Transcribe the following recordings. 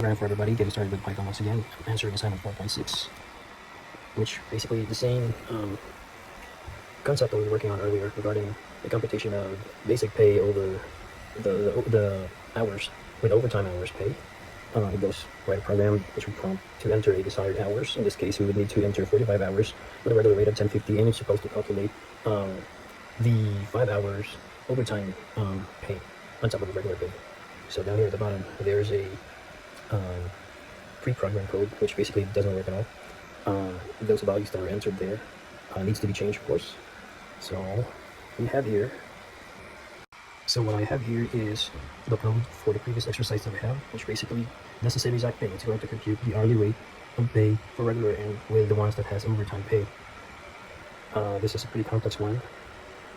program for everybody, getting started with Python once again, answering assignment 4.6, which basically the same concept that we were working on earlier regarding the computation of basic pay over the hours with overtime hours pay. It goes write a program which would prompt to enter a desired hours. In this case, we would need to enter 45 hours with a regular rate of 10.50, and it's supposed to calculate the 5 hours overtime pay on top of the regular pay. So down here at the bottom, there's a pre-programmed code which basically doesn't work at all. Those values that are entered there needs to be changed, of course. So we have here. So what I have here is the code for the previous exercise that we have, which basically does the same exact thing. It's going to compute the hourly rate of pay for regular and with the ones that has overtime pay. This is a pretty complex one,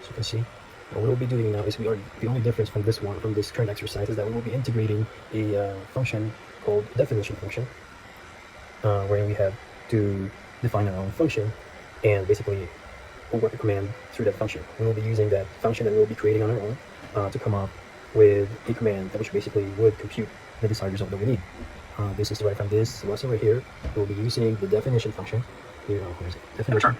as you can see. What we'll be doing now is the only difference from this current exercise is that we will be integrating a function called definition function, where we have to define our own function and basically we'll work a command through that function. We will be using that function that we'll be creating on our own to come up with a command which basically would compute the desired result that we need. This is derived from this lesson right here. We'll be using the definition function. Here, where is it? Definition.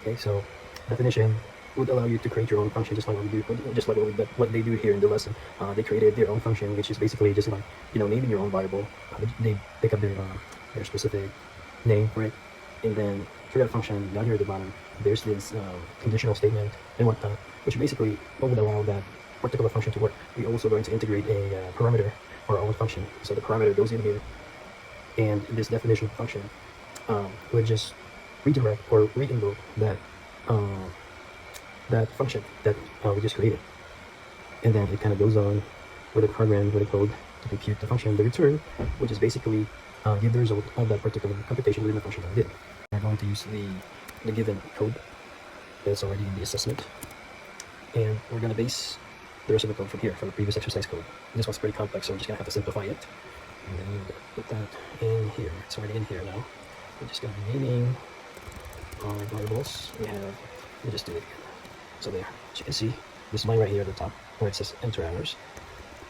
Okay, so definition would allow you to create your own function, just like what we do, just like what they do here in the lesson. They created their own function, which is basically just like naming your own variable. They pick up their specific name for it, and then through that function down here at the bottom, there's this conditional statement and whatnot, which basically would allow that particular function to work. We're also going to integrate a parameter for our own function. So the parameter goes in here, and this definition function would just redirect or re-invoke that function that we just created. And then it kind of goes on with a program, with a code to compute the function, the return, which is basically give the result of that particular computation within the function that we did. We're going to use the given code that's already in the assessment, and we're going to base the rest of the code from here, from the previous exercise code. This one's pretty complex, so we're just going to have to simplify it. And then put that in here. It's already in here now. We're just going to be naming our variables. We'll just do it again. So there, as you can see, this line right here at the top where it says enter hours,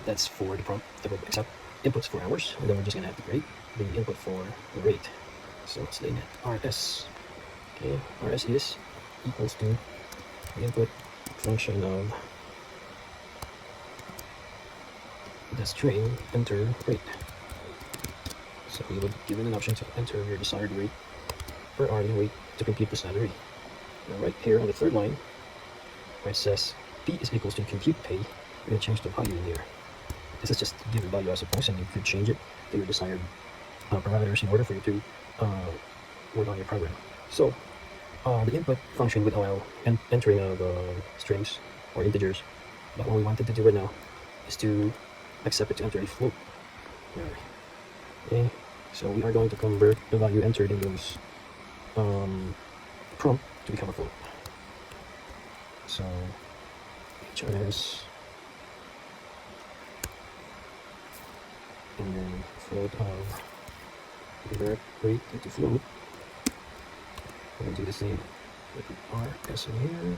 that's for the prompt that will accept inputs for hours, and then we're just going to have to create the input for the rate. So let's name it rs. Okay, rs is equals to the input function of the string enter rate. So we would give it an option to enter your desired rate per hourly rate to compute the salary. Now right here on the third line, where it says p is equals to compute pay, we're going to change the value in here. This is just given value, I suppose, and you could change it to your desired parameters in order for you to work on your program. So the input function would allow entering of strings or integers, but what we wanted to do right now is to accept it to enter a float. Okay, so we are going to convert the value entered in those prompt to become a float. So HRS and then float of convert rate into float. We're going to do the same with the RS in here.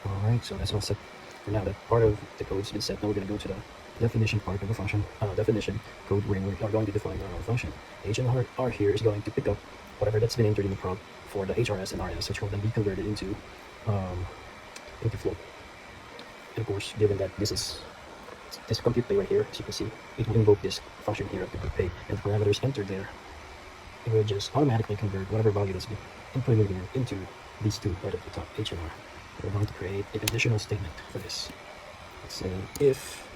Alright, so that's all set for now. That part of the code's been set. Now we're going to go to the definition part of the function, definition code where we are going to define our own function. H and R here is going to pick up whatever that's been entered in the prompt for the HRS and RS, which will then be converted into float. And of course, given that this compute pay right here, as you can see, it will invoke this function here of compute pay, and the parameters entered there, it will just automatically convert whatever value that's been inputted here into these two right at the top, H and R. We're going to create a conditional statement for this. Let's say if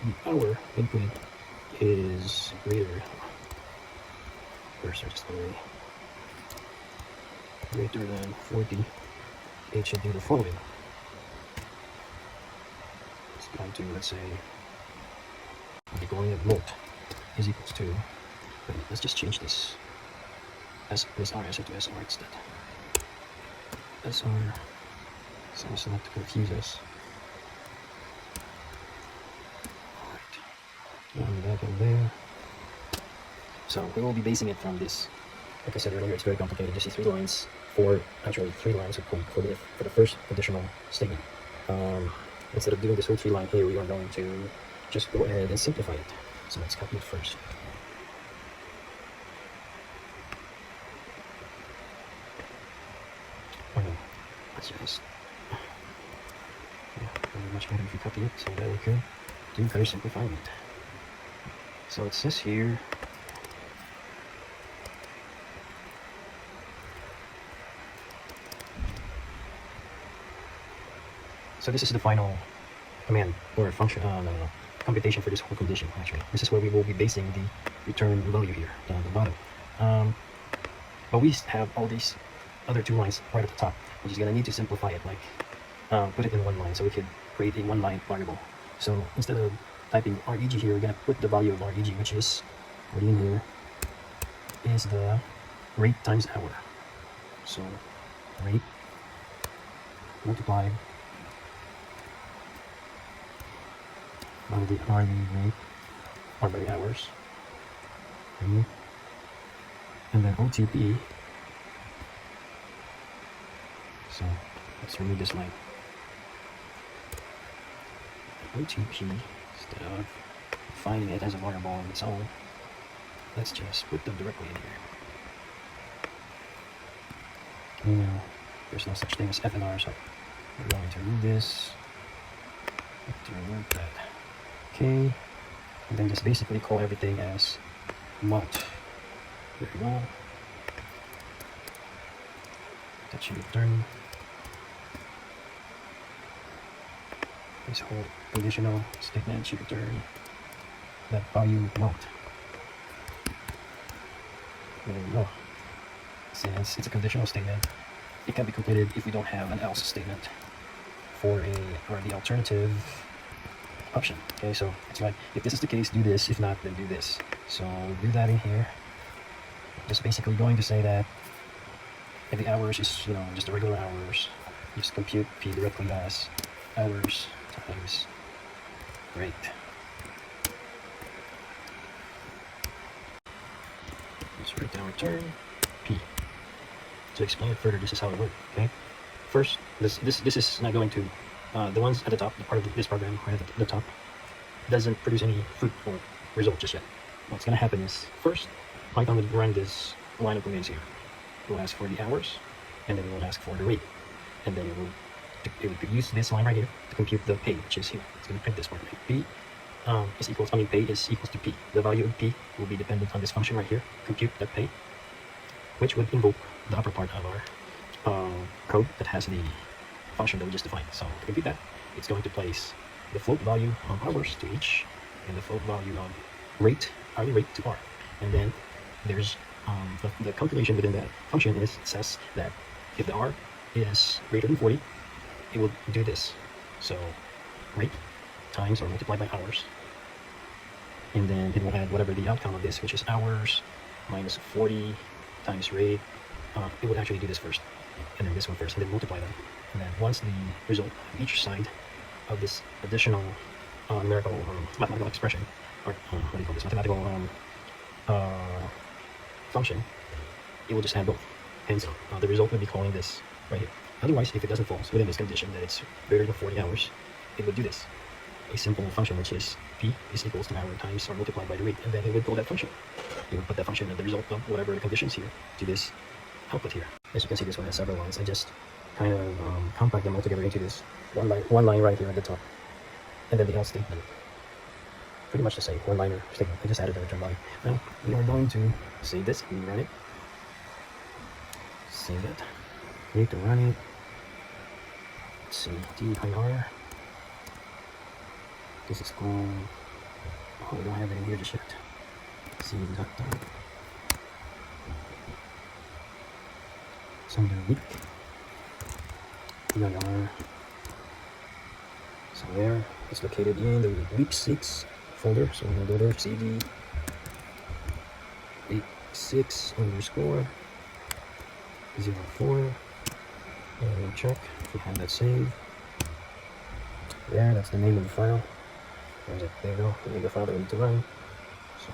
the hour input is greater, cursor just away, greater than 40, it should do the following. It's going to, let's say, the going of mult is equals to, let's just change this as this RS into SR instead. SR, so as not to confuse us. Alright, back in there. So we will be basing it from this. Like I said earlier, it's very complicated. You see 3 lines, actually 3 lines of code for the first conditional statement. Instead of doing this whole 3 line here, we are going to just go ahead and simplify it. So let's copy it first. Oh no, let's just, yeah, very much better if you copy it so that we could do better simplifying it. So it says here, so this is the final command or function, computation for this whole condition. Actually, this is where we will be basing the return value here down at the bottom. But we have all these other two lines right at the top, which is going to need to simplify it, like put it in one line so we could create a one-line variable. So instead of typing reg here, we're going to put the value of reg, which is already in here, is the rate times hour. So rate multiplied by the hourly rate, or by the hours, okay. And then OTP. So let's remove this line. OTP, instead of defining it as a variable on its own, let's just put them directly in here. Okay, now there's no such thing as FNR, so we're going to remove this, to remove that. Okay, and then just basically call everything as mult. There we go. That should return this whole conditional statement should return that value mult. There we go. Since it's a conditional statement, it can be completed if we don't have an else statement for the alternative option. Okay, so it's like, if this is the case, do this. If not, then do this. So we'll do that in here. Just basically going to say that if the hours is, just the regular hours, just compute P directly as hours times rate. Let's write down return P. To explain it further, this is how it works. Okay, first, this is not going to the ones at the top, the part of this program right at the top, doesn't produce any fruit or result just yet. What's going to happen is, first, Python will run this line of commands here. It will ask for the hours, and then it will ask for the rate, and then it will use this line right here to compute the pay, which is here. It's going to print this part. P is equals, pay is equals to P. The value of P will be dependent on this function right here, compute that pay, which would invoke the upper part of our code that has the function that we just defined. So to compute that, it's going to place the float value of hours to each, and the float value of rate, hourly rate, to R. And then there's the calculation within that function says that if the R is greater than 40, it will do this. So rate times or multiplied by hours, and then it will add whatever the outcome of this, which is hours minus 40 times rate. It would actually do this first, and then this one first, and then multiply them. And then once the result of each side of this additional numerical mathematical expression, or what do you call this, mathematical function, it will just add both. Hence, the result will be calling this right here. Otherwise, if it doesn't fall within this condition that it's greater than 40 hours, it would do this. A simple function, which is P is equals to hour times or multiplied by the rate, and then it would call that function. It would put that function at the result of whatever the conditions here to this output here. As you can see, this one has several lines. I just kind of compact them all together into this one line right here at the top, and then the else statement. Pretty much the same one-liner statement. I just added the return value. Now we are going to save this and run it. Save it. Need to run it. Let's see, D-R. This is called. Oh, we don't have it in here just yet. See that. Some week. D-R. So there, it's located in the week 6 folder. So we're gonna go there, cd week 6 underscore 04, and we'll check if we have that saved. There, that's the name of the file. Where is it? There you go. The name of the file that we need to run. So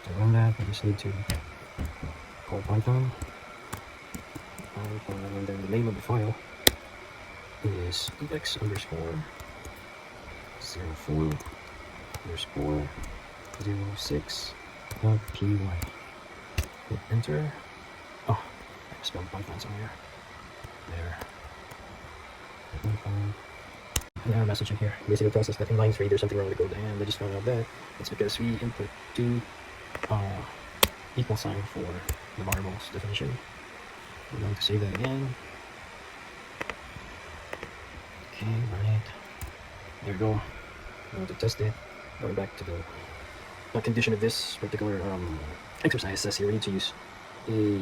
to run that, we just need to call Python, and then the name of the file is ex underscore 04 underscore _406 py. Hit enter. Oh, I spelled Python somewhere. There. An error message in here. Basically tells us that in line 3 there's something wrong with the code, and I just found out that it's because we input two equal sign for the variable's definition. We're going to save that again. Okay, run it. There we go. I'm going to test it. Going back to the condition of this particular exercise. Says here we need to use a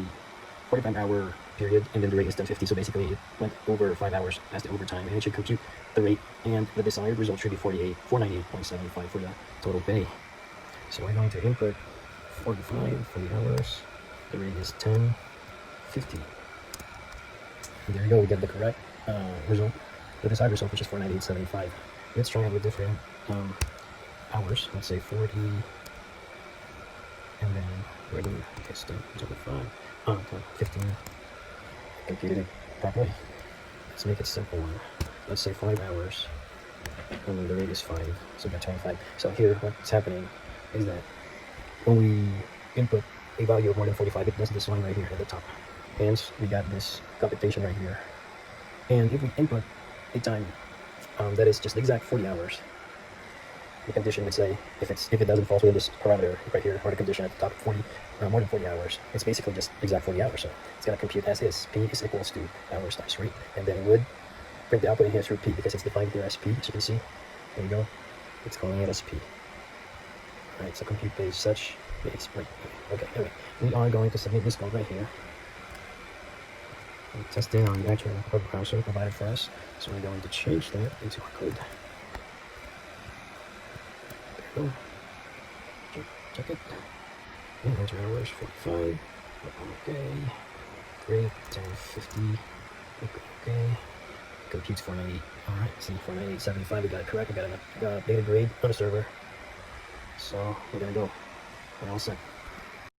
45-hour period, and then the rate is 1050. So basically it went over 5 hours as the overtime, and it should compute the rate, and the desired result should be 498.75 for the total pay. So we're going to input 45 for the hours. The rate is 1050. There you go, we get the correct result. The desired result, which is 498.75. Let's try it with different hours. Let's say 40, and then regular. Okay, still 15. Computed it properly. Let's make it simple. Let's say 5 hours, and then the rate is 5, so we got 25. So here, what's happening is that when we input a value of more than 45, it does this line right here at the top. Hence, we got this computation right here. And if we input a time that is just the exact 40 hours, the condition would say if it doesn't fall within this parameter right here, or the condition at the top 40, more than 40 hours, it's basically just exact 40 hours. So it's going to compute as is. P is equals to hours times rate, and then it would print the output in here through P because it's defined here as P. As you can see, there you go. It's calling it as P. Alright, so compute page such is right. Okay, anyway, we are going to submit this code right here. And test it on the actual web browser provided for us. So we're going to change that into our code. There we go. Check it. And enter hours 45. Okay. Great. 1050. Okay. Computes 498. Alright, see 498.75. We got it correct. We got a data grade on the server. So we're gonna go. We're all set.